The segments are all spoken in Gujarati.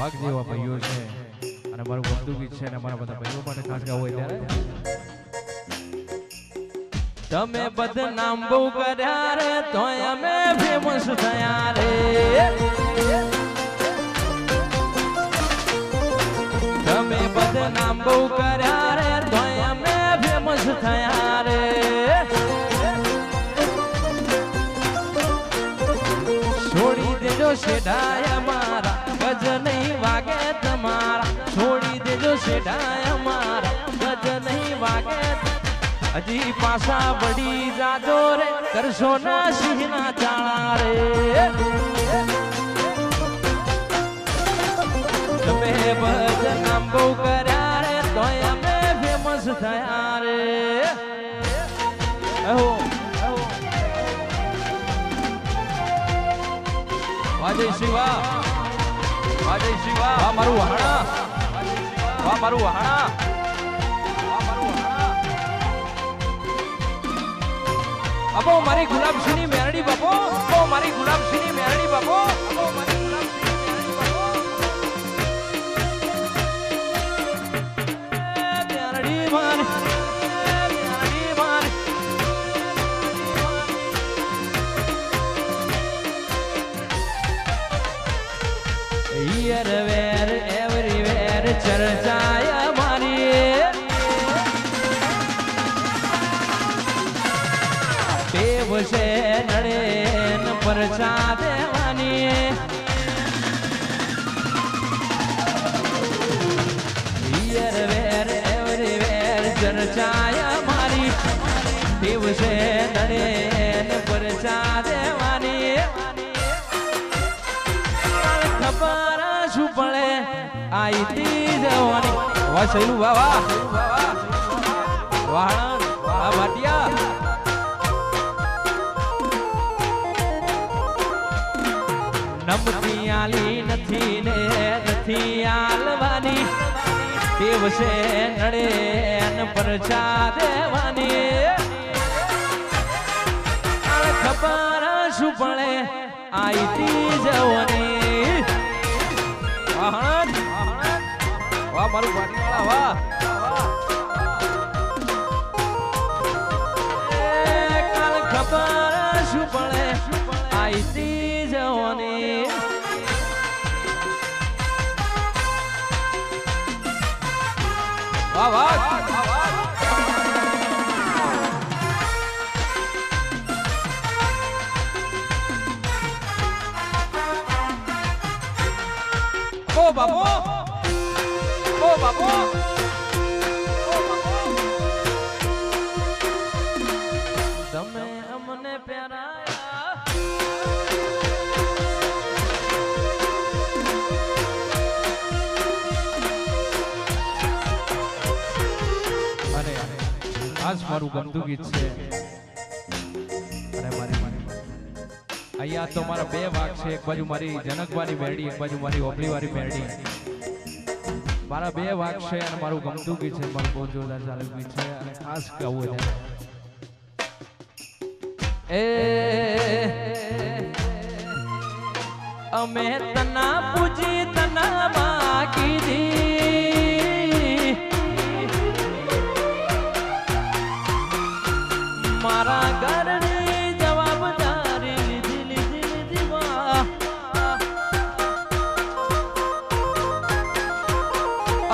વાઘ જેવા ભાઈઓ છે અને મારું ગમતું ગીત છે અને મારા બધા ભાઈઓ માટે ખાસ ગાવું હોય ત્યારે તમે બદનામ બહુ કર્યા રે તોય અમે ફેમસ થયા રે તમે બદનામ બહુ કર્યા રે તોય અમે ફેમસ થયા રે છોડી દેજો શેઢાય મારા ગજ નહીં વાગે તમારા છોડી દેજો શેઢાય મારા ગજ નહીં વાગે હજી પાછા વળી જાજો રે કરશો ના સિંહના ચાળા રે તમે બદનામ બહુ કર્યા રે તોય અમે ફેમસ થયા રે વાજય શિવા વાજય શિવા વાહ મારું વહાણા વાહ મારું વહાણા બાપો મારી ગુલાબસિંહની મેરડી બાપો મારી ગુલાબસિંહની મેરડી બાપો મારી ગુલાબસિંહની મેરડી બાપો મેરડી મારી યરવેર એવરીવેર ચર્ચાય મારી છે નડે ન પરચા દેવાની હિયર વેર એવરીવેર ચર્ચાય મારી દેવ છે નડે ન પરચા દેવાની ખબર શું પડે આઈતી જવાની વાહ શૈલુ વાહ વાહ વાહણ વાહ ભાટિયા નમતી આલી નથી ને નથી આલવાની દેવ છે નડે ન પરચા દેવાની ખબર શું પડે આઈતી જવાની વાહ મારું વાહ કાલ ખબર શું પડે આઈતી જવાની વાહ વાહ ઓ બાપો તમે અમને પ્યારાયા અને આજ મારું ગમતું ગીત છે અને અહીંયા તો મારા બે વાઘ છે એક બાજુ મારી જનકવાની મેરડી એક બાજુ મારી ઓપલીવાળી મેરડી મારા બે વાઘ છે અને મારું ગમતું ગીત છે મારું બહુ જોરદાર ચાલુ ગીત છે અને ખાસ ગાવું છે અમે તના પૂજી તના માગી દી મારા ઘરની જવાબદારી લીધી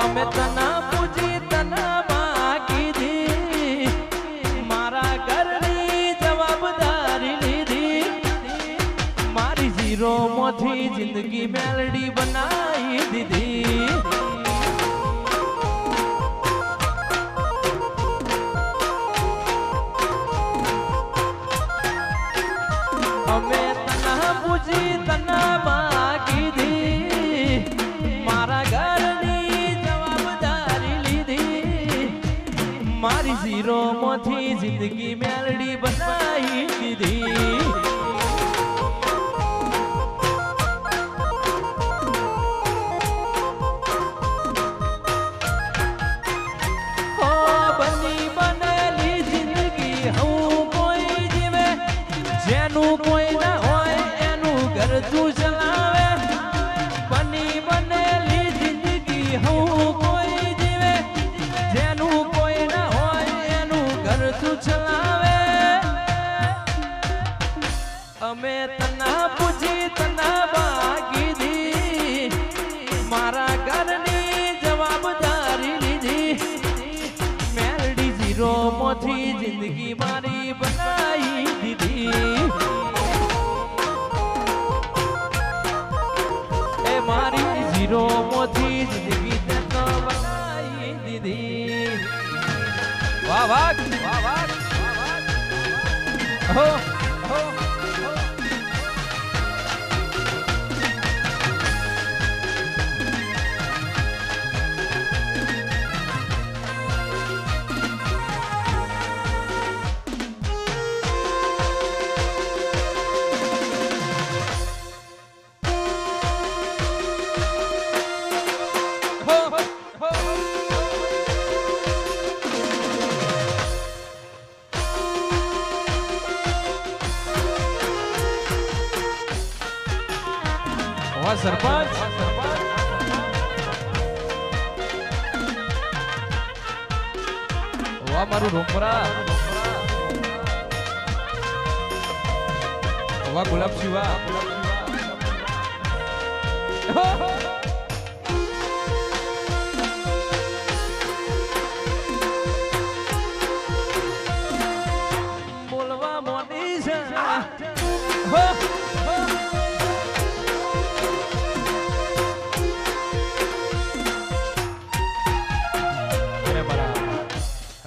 અમે તના પૂજી તના માગી દી મારા ઘરની જવાબદારી લીધી મારી ઝીરો મોથી જિંદગી મેલડી બનાવી દીધી અમે તના પૂજી તના માગી દી મારા ઘરની જવાબદારી લીધી મારી ઝીરો મોથી જિંદગી મેલડી બનાવી દીધી કોઈ ના હોય એનું ઘર તું ચલાવે બની બનેલી વાહ હો હો સરપંચ વાહ મારું રોપરા વાહ ગુલાબજી વાહ બોલવા મોટી છે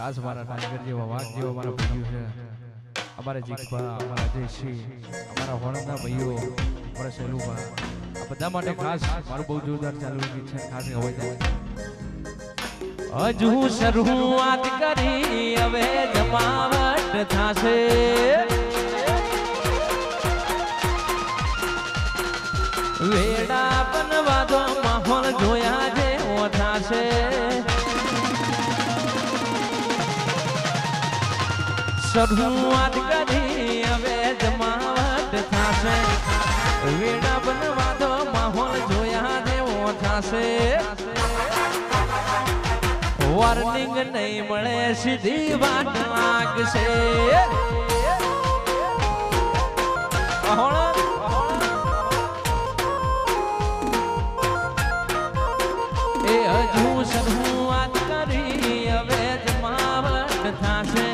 ખાસ મારા ટાઈગર જેવા વાઘ જેવો મારા ભાઈઓ છે અમારા જીગભા અમારા જયશ્રી અમારા હોળના ભાઈઓ અમારા શૈલુભા આ બધા માટે ખાસ મારું બહુ જોરદાર ચાલુ ગીત છે ખાસ હવે હજુ શરૂઆત કરી હવે જમાવટ થાશે વેડા બનવા દો માહોલ જોયા જેવો થાશે શરૂઆત કરી હવે જમાવટ થાશે વેડા બનવા દો માહોલ જોયા જેવો થાશે વોર્નિંગ નહીં મળે સીધી વાત લાગશે એ હજુ શરૂઆત કરી હવે જમાવટ થાશે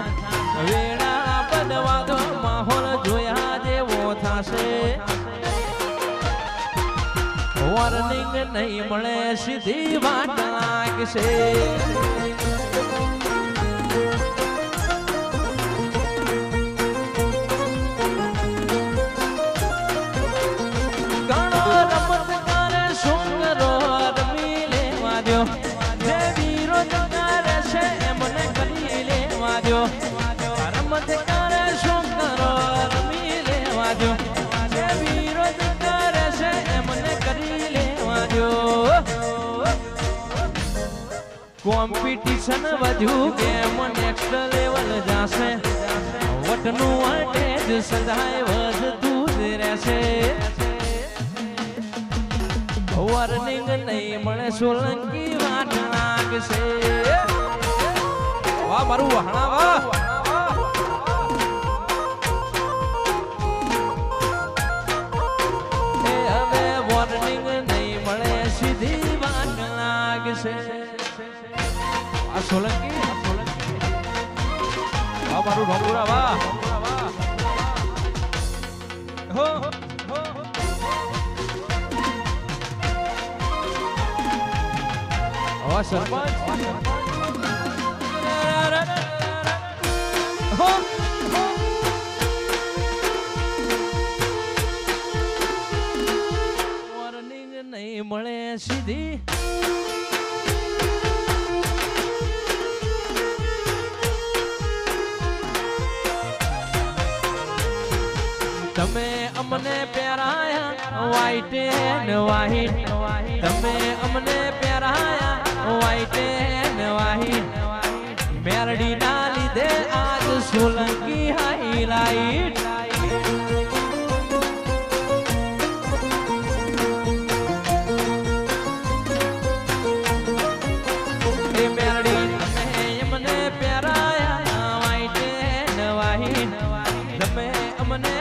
વેડા બનવા દો માહોલ જોયા જેવો થાશે વોર્નિંગ નહીં મળે સીધી વાત લાગશે ઘણો રમત કરે શું કરો રમી લેવા દો જે વિરોધ કરે છે એમને કરી લેવા દો રમત કરે શું કરો રમી લેવા દો જે વિરોધ કરે છે એમને કરી લેવા દો કોમ્પિટિશન વધ્યું ગેમ નેક્સ્ટ લેવલ જાશે વટનું વટેજ સદાય વધતું જ રહેશે વોર્નિંગ નહીં મળે સોલંકી વાટ લાગશે વાહ મારું વહાણા વાહ હવે વોર્નિંગ નહીં મળે સીધી વાત લાગશે આ સોલંકી વાહ મારું ભંગુરા વાહ હો વાહ સરપંચ હો વોર્નિંગ નહીં મળે સીધી તમે અમને પહેરાયા વ્હાઈટ એન્ડ વ્હાઈટ તમે અમને પહેરાયા વ્હાઈટ એન્ડ વ્હાઈટ મેરડી ના લીધે આજ સોલંકી હાઈલાઈટ મેરડી તમે અમને પહેરાયા વ્હાઈટ એન્ડ વ્હાઈટ તમે અમને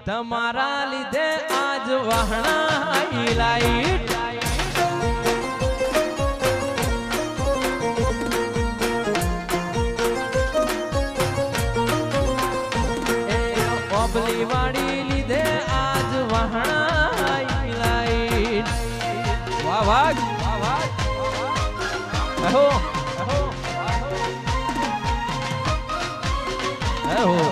તમારા લીધે આજ વહણા હાઈલાઈટ ઓબલી વાળી લીધે આજ વહણા હાઈલાઈટ વાહ વાહ એહો એહો એહો